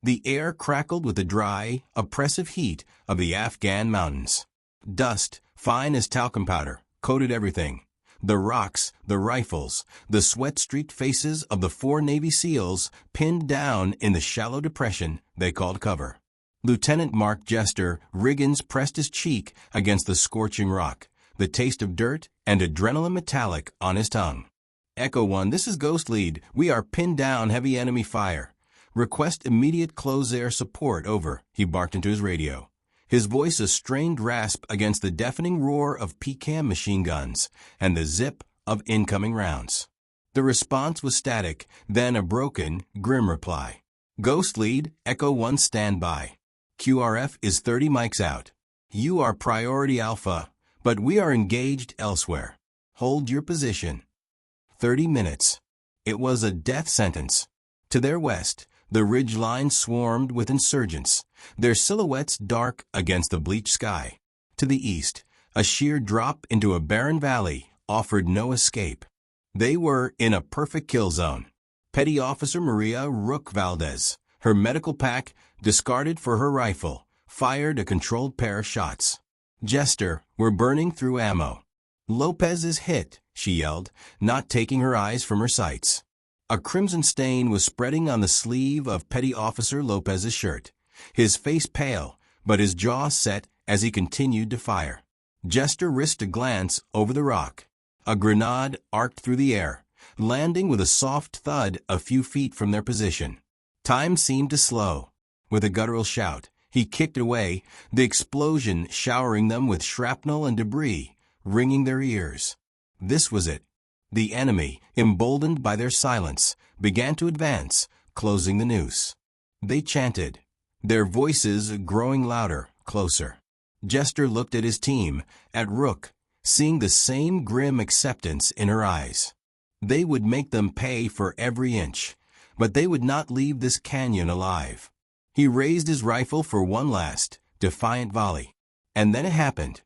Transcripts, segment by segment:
The air crackled with the dry, oppressive heat of the Afghan mountains. Dust, fine as talcum powder, coated everything. The rocks, the rifles, the sweat-streaked faces of the 4 Navy SEALs pinned down in the shallow depression they called cover. Lieutenant Mark Jester Riggins pressed his cheek against the scorching rock, the taste of dirt and adrenaline metallic on his tongue. Echo 1, this is Ghost Lead. We are pinned down, heavy enemy fire. Request immediate close air support, over, he barked into his radio. His voice a strained rasp against the deafening roar of PCAM machine guns and the zip of incoming rounds. The response was static, then a broken, grim reply. Ghost Lead, Echo 1 stand by. QRF is 30 mics out. You are priority alpha, but we are engaged elsewhere. Hold your position. 30 minutes. It was a death sentence. To their west, the ridge line swarmed with insurgents, their silhouettes dark against the bleached sky. To the east, a sheer drop into a barren valley offered no escape. They were in a perfect kill zone. Petty Officer Maria Rook Valdez, her medical pack discarded for her rifle, fired a controlled pair of shots. Jester were burning through ammo. Lopez is hit, she yelled, not taking her eyes from her sights. A crimson stain was spreading on the sleeve of Petty Officer Lopez's shirt, his face pale, but his jaw set as he continued to fire. Jester risked a glance over the rock. A grenade arced through the air, landing with a soft thud a few feet from their position. Time seemed to slow. With a guttural shout, he kicked away, the explosion showering them with shrapnel and debris, ringing their ears. This was it. The enemy, emboldened by their silence, began to advance, closing the noose. They chanted, their voices growing louder, closer. Jester looked at his team, at Rook, seeing the same grim acceptance in her eyes. They would make them pay for every inch, but they would not leave this canyon alive. He raised his rifle for one last, defiant volley. And then it happened.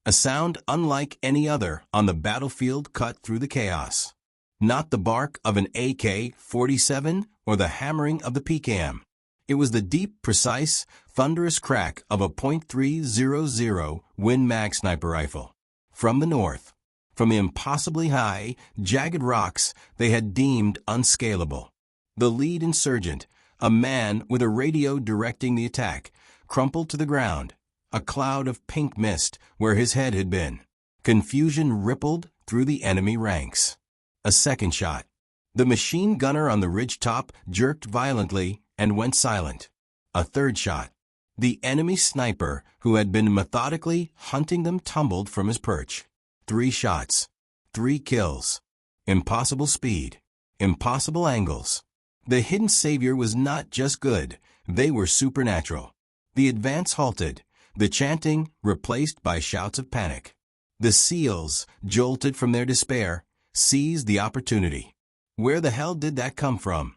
A sound unlike any other on the battlefield cut through the chaos. Not the bark of an AK-47 or the hammering of the PCAM. It was the deep, precise, thunderous crack of a .300 Win Mag sniper rifle. From the north, from the impossibly high, jagged rocks they had deemed unscalable. The lead insurgent, a man with a radio directing the attack, crumpled to the ground. A cloud of pink mist where his head had been. Confusion rippled through the enemy ranks. A second shot. The machine gunner on the ridge top jerked violently and went silent. A third shot. The enemy sniper who had been methodically hunting them tumbled from his perch. 3 shots. 3 kills. Impossible speed. Impossible angles. The hidden savior was not just good, they were supernatural. The advance halted. The chanting replaced by shouts of panic. The SEALs, jolted from their despair, seized the opportunity. Where the hell did that come from?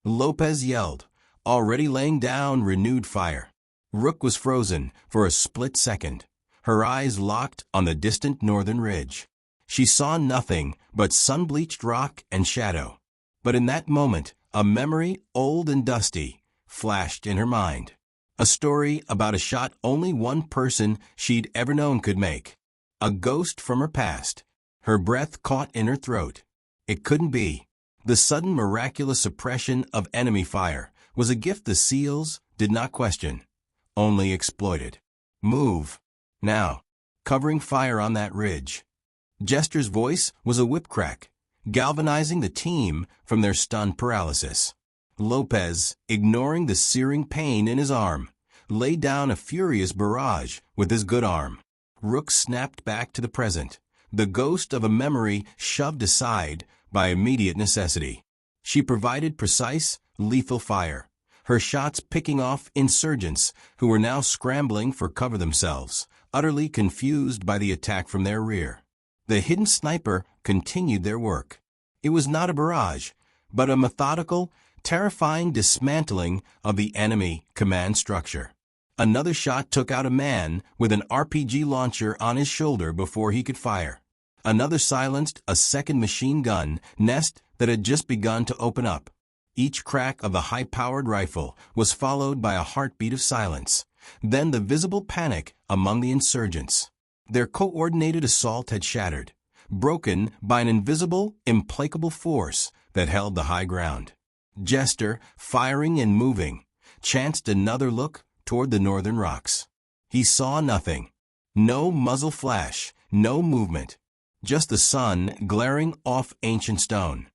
Lopez yelled, already laying down renewed fire. Rook was frozen for a split second, her eyes locked on the distant northern ridge. She saw nothing but sun-bleached rock and shadow. But in that moment, a memory old and dusty flashed in her mind. A story about a shot only one person she'd ever known could make. A ghost from her past. Her breath caught in her throat. It couldn't be. The sudden miraculous suppression of enemy fire was a gift the SEALs did not question, only exploited. Move. Now. Covering fire on that ridge. Jester's voice was a whip crack, galvanizing the team from their stunned paralysis. Lopez, ignoring the searing pain in his arm, laid down a furious barrage with his good arm. Rook snapped back to the present, the ghost of a memory shoved aside by immediate necessity. She provided precise, lethal fire, her shots picking off insurgents who were now scrambling for cover themselves, utterly confused by the attack from their rear. The hidden sniper continued their work. It was not a barrage, but a methodical, terrifying dismantling of the enemy command structure. Another shot took out a man with an RPG launcher on his shoulder before he could fire. Another silenced a second machine gun nest that had just begun to open up. Each crack of the high-powered rifle was followed by a heartbeat of silence, then the visible panic among the insurgents. Their coordinated assault had shattered, broken by an invisible, implacable force that held the high ground. Jester, firing and moving, chanced another look toward the northern rocks. He saw nothing. No muzzle flash, no movement. Just the sun glaring off ancient stone.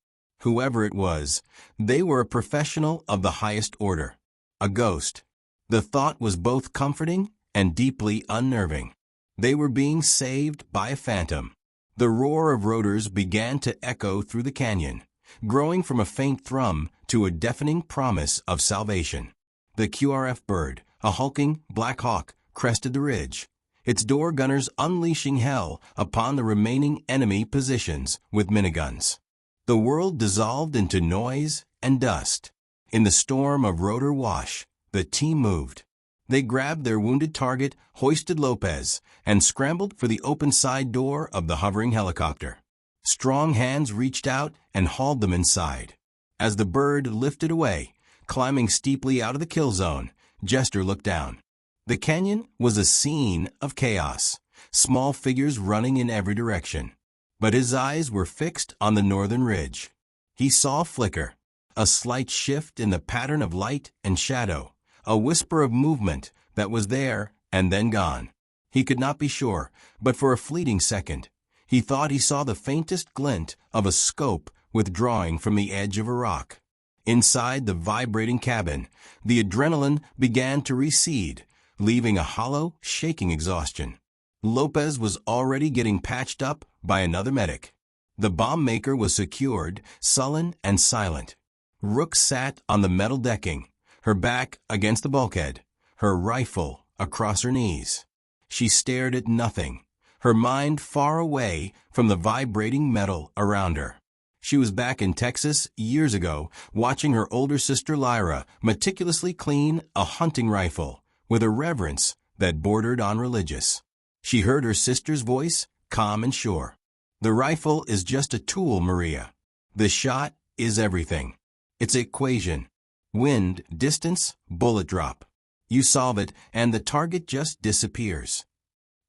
Whoever it was, they were a professional of the highest order. A ghost. The thought was both comforting and deeply unnerving. They were being saved by a phantom. The roar of rotors began to echo through the canyon, growing from a faint thrum to a deafening promise of salvation. The QRF bird, a hulking black hawk, crested the ridge, its door gunners unleashing hell upon the remaining enemy positions with miniguns. The world dissolved into noise and dust. In the storm of rotor wash, the team moved. They grabbed their wounded target, hoisted Lopez, and scrambled for the open side door of the hovering helicopter. Strong hands reached out and hauled them inside. As the bird lifted away, climbing steeply out of the kill zone, Jester looked down. The canyon was a scene of chaos, small figures running in every direction. But his eyes were fixed on the northern ridge. He saw a flicker, a slight shift in the pattern of light and shadow, a whisper of movement that was there and then gone. He could not be sure, but for a fleeting second, he thought he saw the faintest glint of a scope withdrawing from the edge of a rock. Inside the vibrating cabin, the adrenaline began to recede, leaving a hollow, shaking exhaustion. Lopez was already getting patched up by another medic. The bomb maker was secured, sullen and silent. Rook sat on the metal decking, her back against the bulkhead, her rifle across her knees. She stared at nothing, her mind far away from the vibrating metal around her. She was back in Texas years ago, watching her older sister Lyra meticulously clean a hunting rifle with a reverence that bordered on religious. She heard her sister's voice, calm and sure. The rifle is just a tool, Maria. The shot is everything. It's an equation. Wind, distance, bullet drop. You solve it, and the target just disappears.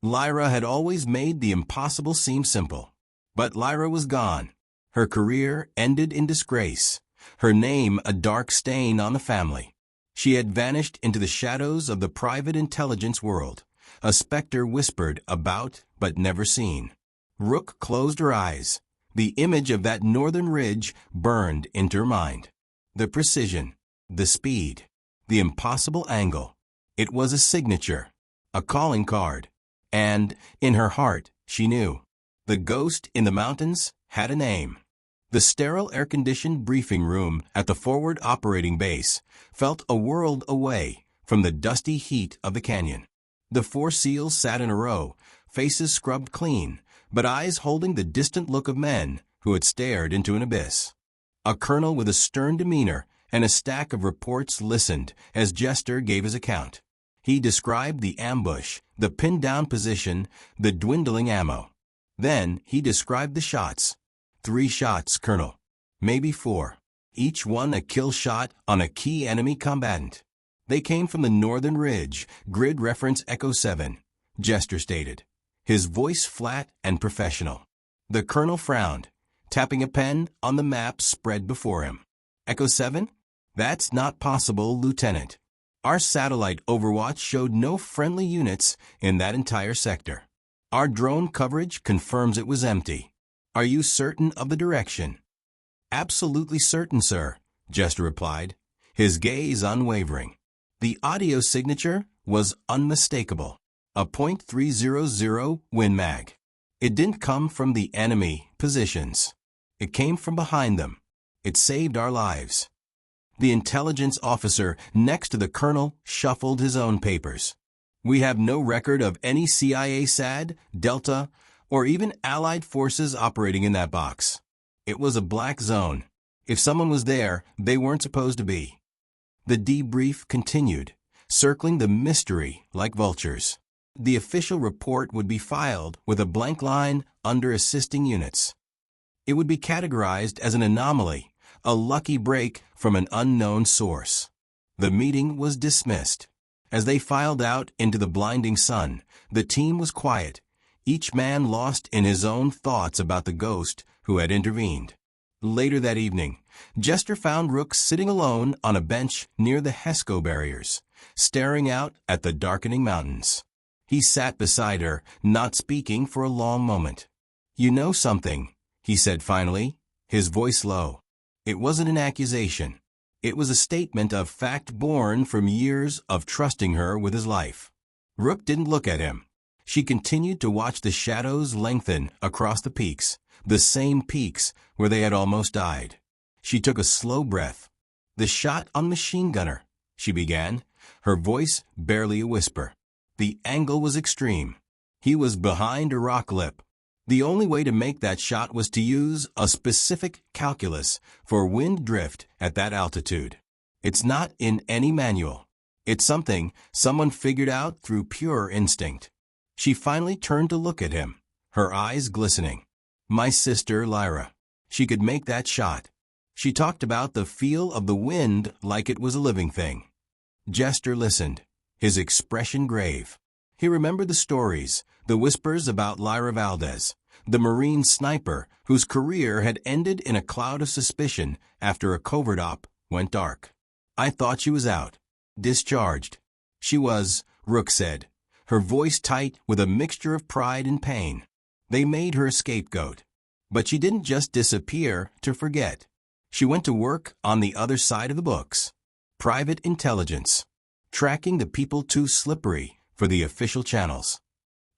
Lyra had always made the impossible seem simple. But Lyra was gone. Her career ended in disgrace. Her name a dark stain on the family. She had vanished into the shadows of the private intelligence world. A specter whispered about but never seen. Rook closed her eyes. The image of that northern ridge burned into her mind. The precision, the speed, the impossible angle. It was a signature, a calling card. And, in her heart, she knew. The ghost in the mountains had a name. The sterile air-conditioned briefing room at the forward operating base felt a world away from the dusty heat of the canyon. The 4 SEALs sat in a row, faces scrubbed clean, but eyes holding the distant look of men who had stared into an abyss. A colonel with a stern demeanor and a stack of reports listened as Jester gave his account. He described the ambush, the pinned-down position, the dwindling ammo. Then he described the shots. 3 shots, Colonel. Maybe 4. Each one a kill shot on a key enemy combatant. They came from the northern ridge, grid reference Echo 7, Jester stated, his voice flat and professional. The colonel frowned, tapping a pen on the map spread before him. Echo 7? That's not possible, Lieutenant. Our satellite overwatch showed no friendly units in that entire sector. Our drone coverage confirms it was empty. Are you certain of the direction? Absolutely certain, sir, Jester replied, his gaze unwavering. The audio signature was unmistakable, a .300 Win Mag. It didn't come from the enemy positions. It came from behind them. It saved our lives. The intelligence officer next to the colonel shuffled his own papers. We have no record of any CIA SAD, Delta, or even Allied forces operating in that box. It was a black zone. If someone was there, they weren't supposed to be. The debrief continued, circling the mystery like vultures. The official report would be filed with a blank line under assisting units. It would be categorized as an anomaly, a lucky break from an unknown source. The meeting was dismissed. As they filed out into the blinding sun, the team was quiet, each man lost in his own thoughts about the ghost who had intervened. Later that evening, Jester found Rook sitting alone on a bench near the Hesco barriers, staring out at the darkening mountains. He sat beside her, not speaking for a long moment. "You know something," he said finally, his voice low. It wasn't an accusation. It was a statement of fact born from years of trusting her with his life. Rook didn't look at him. She continued to watch the shadows lengthen across the peaks, the same peaks where they had almost died. She took a slow breath. "The shot on Machine Gunner," she began, her voice barely a whisper. The angle was extreme. He was behind a rock lip. The only way to make that shot was to use a specific calculus for wind drift at that altitude. It's not in any manual. It's something someone figured out through pure instinct. She finally turned to look at him, her eyes glistening. "My sister, Lyra. She could make that shot." She talked about the feel of the wind like it was a living thing. Jester listened, his expression grave. He remembered the stories, the whispers about Lyra Valdez, the Marine sniper whose career had ended in a cloud of suspicion after a covert op went dark. "I thought she was out. Discharged." "She was," Rook said, her voice tight with a mixture of pride and pain. "They made her a scapegoat. But she didn't just disappear to forget. She went to work on the other side of the books. Private intelligence. Tracking the people too slippery for the official channels."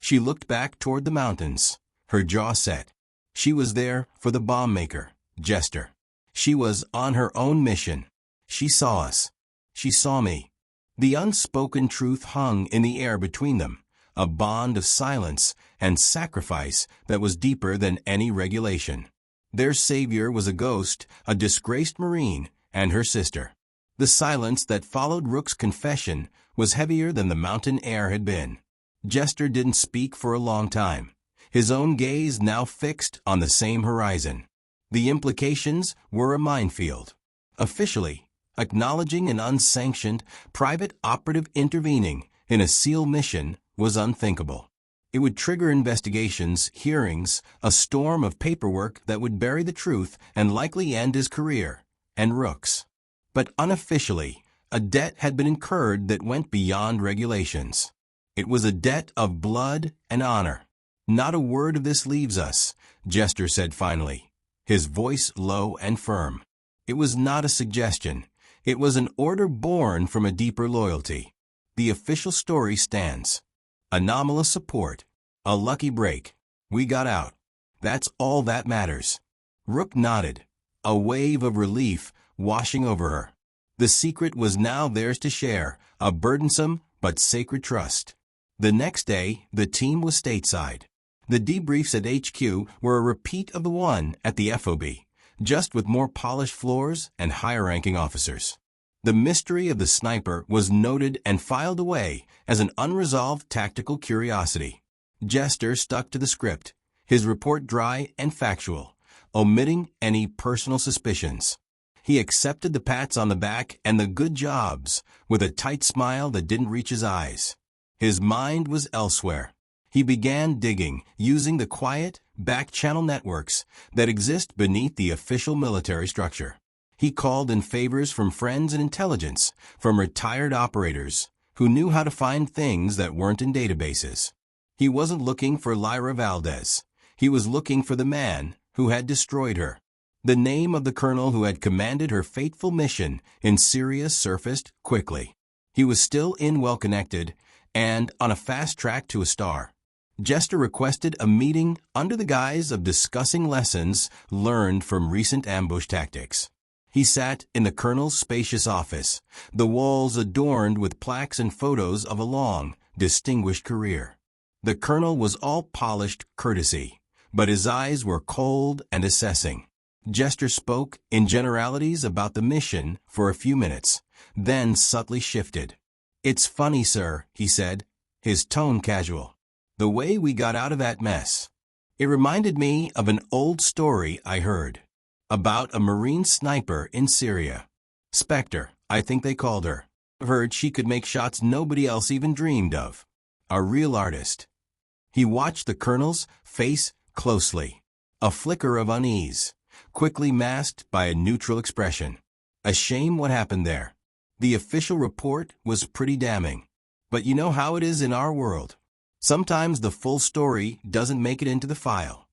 She looked back toward the mountains, her jaw set. She was there for the bomb maker, Jester. She was on her own mission. She saw us. She saw me. The unspoken truth hung in the air between them, a bond of silence and sacrifice that was deeper than any regulation. Their savior was a ghost, a disgraced Marine, and her sister. The silence that followed Rook's confession was heavier than the mountain air had been. Jester didn't speak for a long time, his own gaze now fixed on the same horizon. The implications were a minefield. Officially, acknowledging an unsanctioned, private operative intervening in a SEAL mission was unthinkable. It would trigger investigations, hearings, a storm of paperwork that would bury the truth and likely end his career, and Rook's. But unofficially, a debt had been incurred that went beyond regulations. It was a debt of blood and honor. "Not a word of this leaves us," Jester said finally, his voice low and firm. It was not a suggestion. It was an order born from a deeper loyalty. The official story stands. Anomalous support. A lucky break. We got out. That's all that matters. Rook nodded, a wave of relief washing over her. The secret was now theirs to share, a burdensome but sacred trust. The next day, the team was stateside. The debriefs at HQ were a repeat of the one at the FOB, just with more polished floors and higher-ranking officers. The mystery of the sniper was noted and filed away as an unresolved tactical curiosity. Jester stuck to the script, his report dry and factual, omitting any personal suspicions. He accepted the pats on the back and the good jobs with a tight smile that didn't reach his eyes. His mind was elsewhere. He began digging, using the quiet, back-channel networks that exist beneath the official military structure. He called in favors from friends and intelligence, from retired operators who knew how to find things that weren't in databases. He wasn't looking for Lyra Valdez. He was looking for the man who had destroyed her. The name of the colonel who had commanded her fateful mission in Syria surfaced quickly. He was still well-connected and on a fast track to a star. Jester requested a meeting under the guise of discussing lessons learned from recent ambush tactics. He sat in the colonel's spacious office, the walls adorned with plaques and photos of a long, distinguished career. The colonel was all polished courtesy, but his eyes were cold and assessing. Jester spoke in generalities about the mission for a few minutes, then subtly shifted. "It's funny, sir," he said, his tone casual. "The way we got out of that mess. It reminded me of an old story I heard. about a Marine sniper in Syria. Spectre, I think they called her. Heard she could make shots nobody else even dreamed of. A real artist. He watched the colonel's face closely. A flicker of unease, quickly masked by a neutral expression. A shame what happened there. The official report was pretty damning. But you know how it is in our world. Sometimes the full story doesn't make it into the file.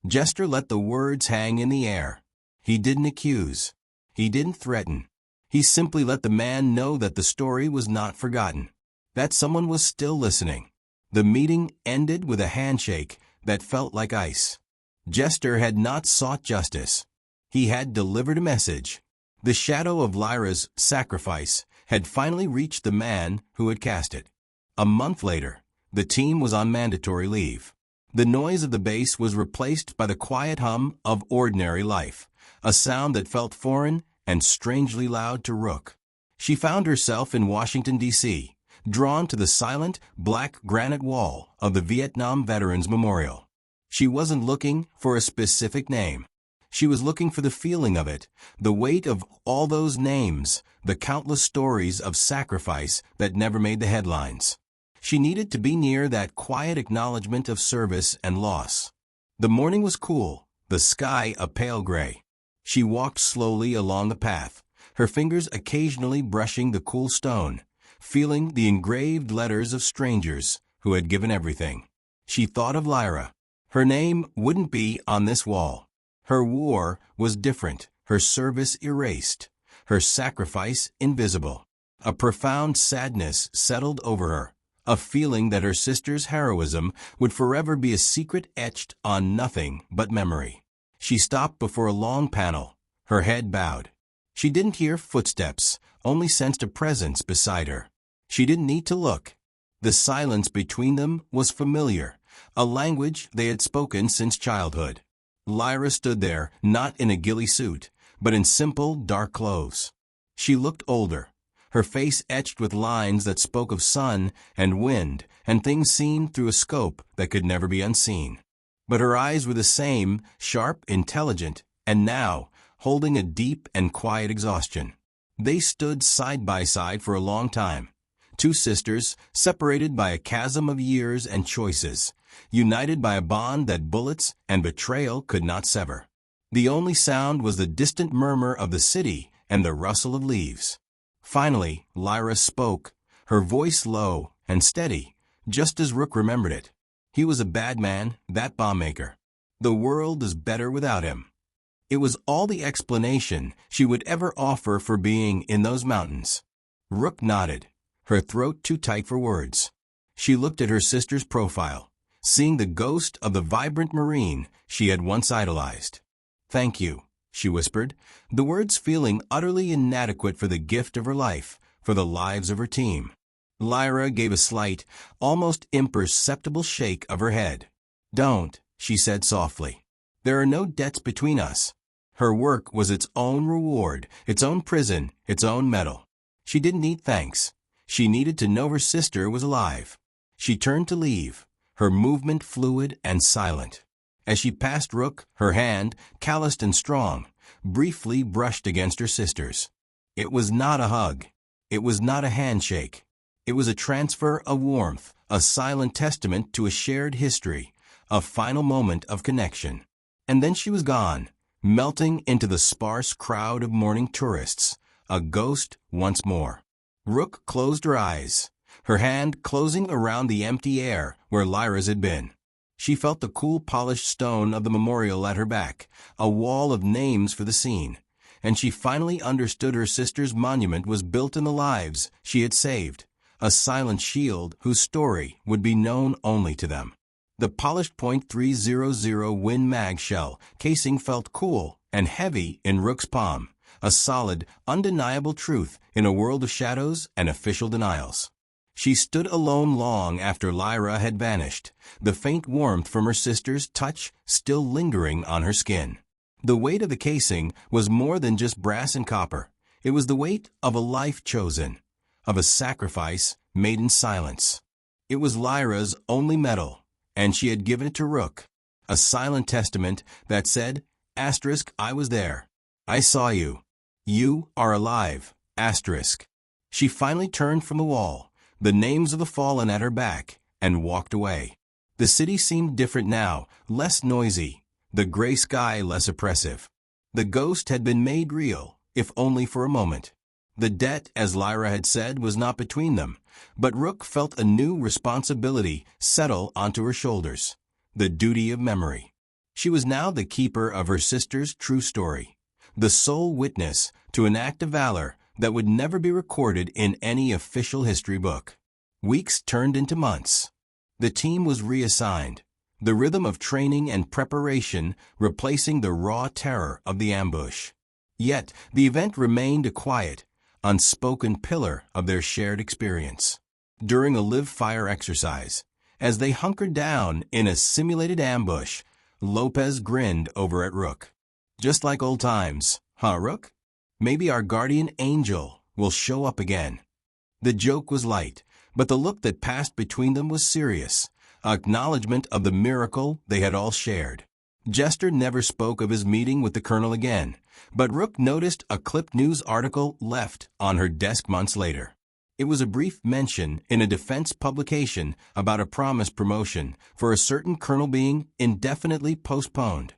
Jester let the words hang in the air. He didn't accuse. He didn't threaten. He simply let the man know that the story was not forgotten, that someone was still listening. The meeting ended with a handshake that felt like ice. Jester had not sought justice. He had delivered a message. The shadow of Lyra's sacrifice had finally reached the man who had cast it. A month later, the team was on mandatory leave. The noise of the base was replaced by the quiet hum of ordinary life, a sound that felt foreign and strangely loud to Rook. She found herself in Washington, D.C., drawn to the silent, black granite wall of the Vietnam Veterans Memorial. She wasn't looking for a specific name. She was looking for the feeling of it, the weight of all those names, the countless stories of sacrifice that never made the headlines. She needed to be near that quiet acknowledgement of service and loss. The morning was cool, the sky a pale gray. She walked slowly along the path, her fingers occasionally brushing the cool stone, feeling the engraved letters of strangers who had given everything. She thought of Lyra. Her name wouldn't be on this wall. Her war was different, her service erased, her sacrifice invisible. A profound sadness settled over her, a feeling that her sister's heroism would forever be a secret etched on nothing but memory. She stopped before a long panel, her head bowed. She didn't hear footsteps, only sensed a presence beside her. She didn't need to look. The silence between them was familiar, a language they had spoken since childhood. Lyra stood there, not in a ghillie suit, but in simple, dark clothes. She looked older, her face etched with lines that spoke of sun and wind and things seen through a scope that could never be unseen. But her eyes were the same, sharp, intelligent, and now, holding a deep and quiet exhaustion. They stood side by side for a long time. Two sisters, separated by a chasm of years and choices, united by a bond that bullets and betrayal could not sever. The only sound was the distant murmur of the city and the rustle of leaves. Finally, Lyra spoke, her voice low and steady, just as Rook remembered it. He was a bad man, that bomb-maker. The world is better without him. It was all the explanation she would ever offer for being in those mountains. Rook nodded, her throat too tight for words. She looked at her sister's profile, seeing the ghost of the vibrant Marine she had once idolized. "Thank you," she whispered, the words feeling utterly inadequate for the gift of her life, for the lives of her team. Lyra gave a slight, almost imperceptible shake of her head. "Don't," she said softly. "There are no debts between us." Her work was its own reward, its own prison, its own medal. She didn't need thanks. She needed to know her sister was alive. She turned to leave, her movement fluid and silent. As she passed Rook, her hand, calloused and strong, briefly brushed against her sister's. It was not a hug. It was not a handshake. It was a transfer of warmth, a silent testament to a shared history, a final moment of connection. And then she was gone, melting into the sparse crowd of morning tourists, a ghost once more. Rook closed her eyes, her hand closing around the empty air where Lyra's had been. She felt the cool polished stone of the memorial at her back, a wall of names for the scene, and she finally understood her sister's monument was built in the lives she had saved, a silent shield whose story would be known only to them. The polished .300 Win Mag shell casing felt cool and heavy in Rook's palm, a solid, undeniable truth in a world of shadows and official denials. She stood alone long after Lyra had vanished, the faint warmth from her sister's touch still lingering on her skin. The weight of the casing was more than just brass and copper. It was the weight of a life chosen, of a sacrifice made in silence. It was Lyra's only medal, and she had given it to Rook, a silent testament that said, Asterisk, I was there. I saw you. You are alive. Asterisk. She finally turned from the wall, the names of the fallen at her back, and walked away. The city seemed different now, less noisy, the gray sky less oppressive. The ghost had been made real, if only for a moment. The debt, as Lyra had said, was not between them, but Rook felt a new responsibility settle onto her shoulders, the duty of memory. She was now the keeper of her sister's true story, the sole witness to an act of valor that would never be recorded in any official history book. Weeks turned into months. The team was reassigned, the rhythm of training and preparation replacing the raw terror of the ambush. Yet, the event remained a quiet, unspoken pillar of their shared experience. During a live-fire exercise, as they hunkered down in a simulated ambush, Lopez grinned over at Rook. Just like old times, huh, Rook? Maybe our guardian angel will show up again. The joke was light, but the look that passed between them was serious, acknowledgement of the miracle they had all shared. Jester never spoke of his meeting with the colonel again, but Rook noticed a clipped news article left on her desk months later. It was a brief mention in a defense publication about a promised promotion for a certain colonel being indefinitely postponed.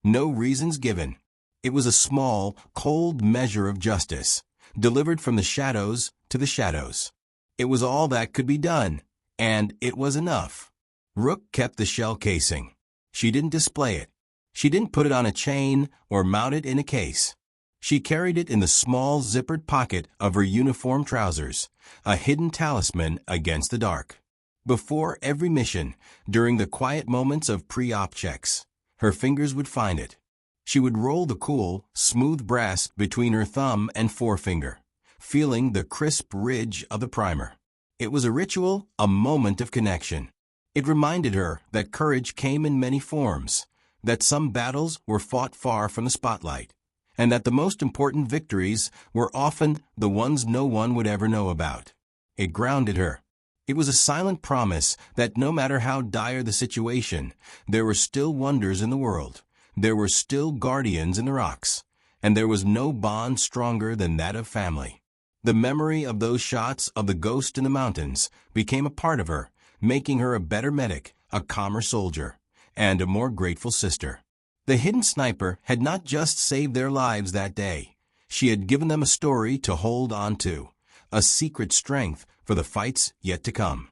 No reasons given. It was a small, cold measure of justice, delivered from the shadows to the shadows. It was all that could be done, and it was enough. Rook kept the shell casing. She didn't display it. She didn't put it on a chain or mount it in a case. She carried it in the small zippered pocket of her uniform trousers, a hidden talisman against the dark. Before every mission, during the quiet moments of pre-op checks, her fingers would find it. She would roll the cool, smooth brass between her thumb and forefinger, feeling the crisp ridge of the primer. It was a ritual, a moment of connection. It reminded her that courage came in many forms, that some battles were fought far from the spotlight, and that the most important victories were often the ones no one would ever know about. It grounded her. It was a silent promise that no matter how dire the situation, there were still wonders in the world, there were still guardians in the rocks, and there was no bond stronger than that of family. The memory of those shots of the ghost in the mountains became a part of her, making her a better medic, a calmer soldier, and a more grateful sister. The hidden sniper had not just saved their lives that day. She had given them a story to hold on to, a secret strength for the fights yet to come.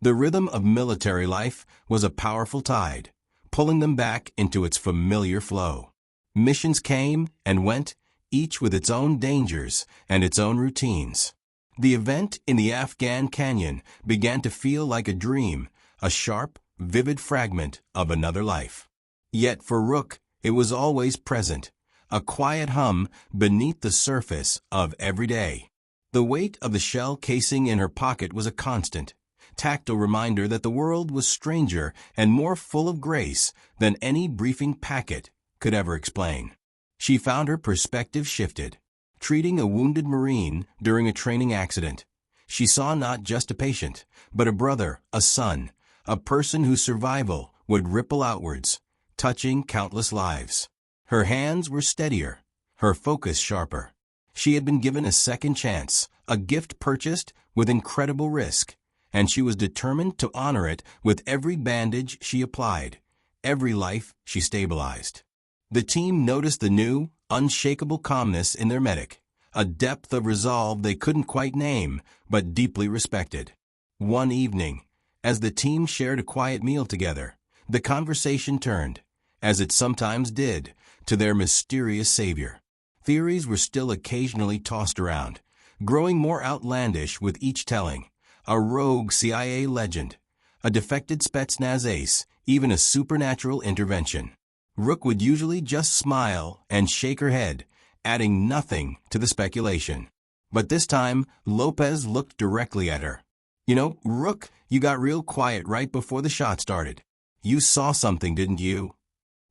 The rhythm of military life was a powerful tide, pulling them back into its familiar flow. Missions came and went, each with its own dangers and its own routines. The event in the Afghan canyon began to feel like a dream, a sharp, vivid fragment of another life. Yet for Rook, it was always present, a quiet hum beneath the surface of every day. The weight of the shell casing in her pocket was a constant, tactile reminder that the world was stranger and more full of grace than any briefing packet could ever explain. She found her perspective shifted. Treating a wounded Marine during a training accident, she saw not just a patient, but a brother, a son, a person whose survival would ripple outwards, touching countless lives. Her hands were steadier, her focus sharper. She had been given a second chance, a gift purchased with incredible risk, and she was determined to honor it with every bandage she applied, every life she stabilized. The team noticed the new, unshakable calmness in their medic, a depth of resolve they couldn't quite name, but deeply respected. One evening, as the team shared a quiet meal together, the conversation turned, as it sometimes did, to their mysterious savior. Theories were still occasionally tossed around, growing more outlandish with each telling. A rogue CIA legend, a defected Spetsnaz ace, even a supernatural intervention. Rook would usually just smile and shake her head, adding nothing to the speculation. But this time, Lopez looked directly at her. "You know, Rook, you got real quiet right before the shot started. You saw something, didn't you?"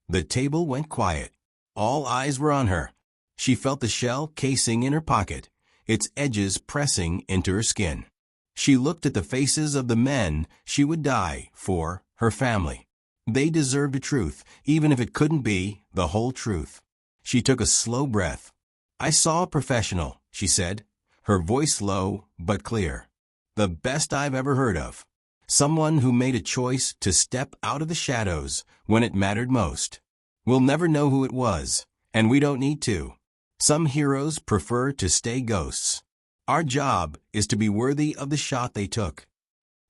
The table went quiet. All eyes were on her. She felt the shell casing in her pocket, its edges pressing into her skin. She looked at the faces of the men she would die for, her family. They deserved the truth, even if it couldn't be the whole truth. She took a slow breath. "I saw a professional," she said, her voice low but clear. "The best I've ever heard of. Someone who made a choice to step out of the shadows when it mattered most. We'll never know who it was, and we don't need to. Some heroes prefer to stay ghosts. Our job is to be worthy of the shot they took."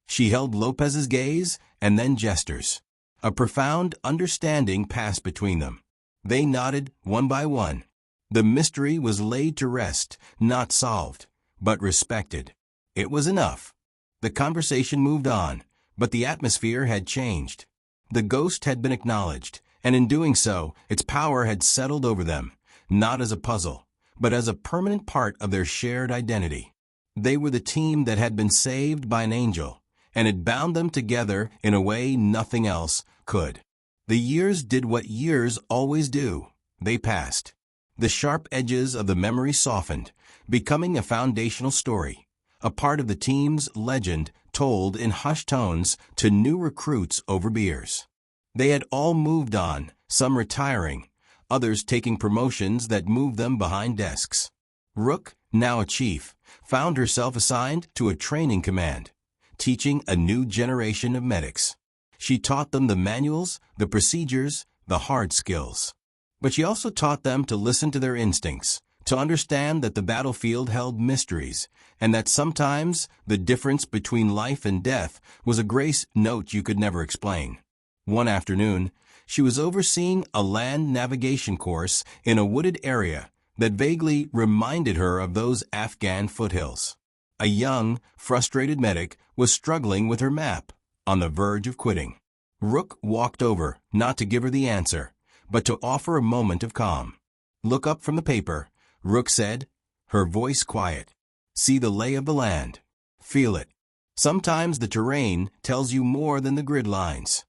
She held Lopez's gaze and then gestures. A profound understanding passed between them. They nodded one by one. The mystery was laid to rest, not solved, but respected. It was enough. The conversation moved on, but the atmosphere had changed. The ghost had been acknowledged, and in doing so, its power had settled over them, not as a puzzle, but as a permanent part of their shared identity. They were the team that had been saved by an angel, and it bound them together in a way nothing else could. The years did what years always do. They passed. The sharp edges of the memory softened, becoming a foundational story, a part of the team's legend told in hushed tones to new recruits over beers. They had all moved on, some retiring, others taking promotions that moved them behind desks. Rook, now a chief, found herself assigned to a training command, teaching a new generation of medics. She taught them the manuals, the procedures, the hard skills. But she also taught them to listen to their instincts, to understand that the battlefield held mysteries, and that sometimes the difference between life and death was a grace note you could never explain. One afternoon, she was overseeing a land navigation course in a wooded area that vaguely reminded her of those Afghan foothills. A young, frustrated medic was struggling with her map, on the verge of quitting. Rook walked over, not to give her the answer, but to offer a moment of calm. "Look up from the paper," Rook said, her voice quiet. "See the lay of the land. Feel it. Sometimes the terrain tells you more than the grid lines."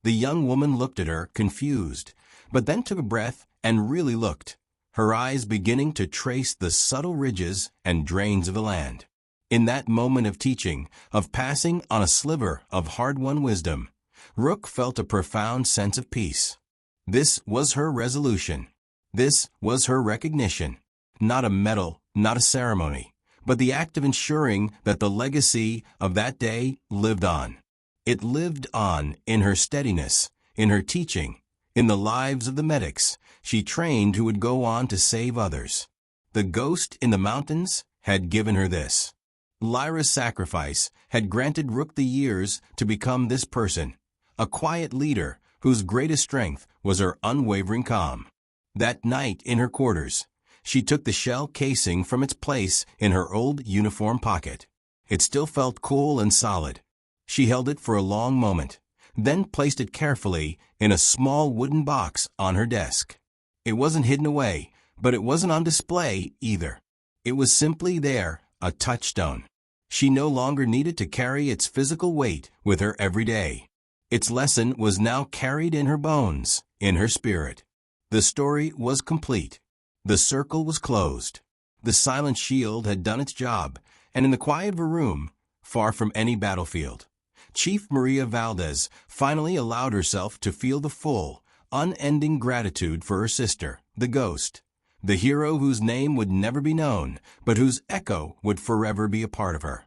The young woman looked at her, confused, but then took a breath and really looked, her eyes beginning to trace the subtle ridges and drains of the land. In that moment of teaching, of passing on a sliver of hard-won wisdom, Rook felt a profound sense of peace. This was her resolution. This was her recognition. Not a medal, not a ceremony, but the act of ensuring that the legacy of that day lived on. It lived on in her steadiness, in her teaching, in the lives of the medics she trained who would go on to save others. The ghost in the mountains had given her this. Lyra's sacrifice had granted Rook the years to become this person, a quiet leader whose greatest strength was her unwavering calm. That night in her quarters, she took the shell casing from its place in her old uniform pocket. It still felt cool and solid. She held it for a long moment, then placed it carefully in a small wooden box on her desk. It wasn't hidden away, but it wasn't on display either. It was simply there, a touchstone. She no longer needed to carry its physical weight with her every day. Its lesson was now carried in her bones, in her spirit. The story was complete. The circle was closed. The silent shield had done its job, and in the quiet of her room, far from any battlefield, Chief Maria Valdez finally allowed herself to feel the full, unending gratitude for her sister, the ghost, the hero whose name would never be known, but whose echo would forever be a part of her.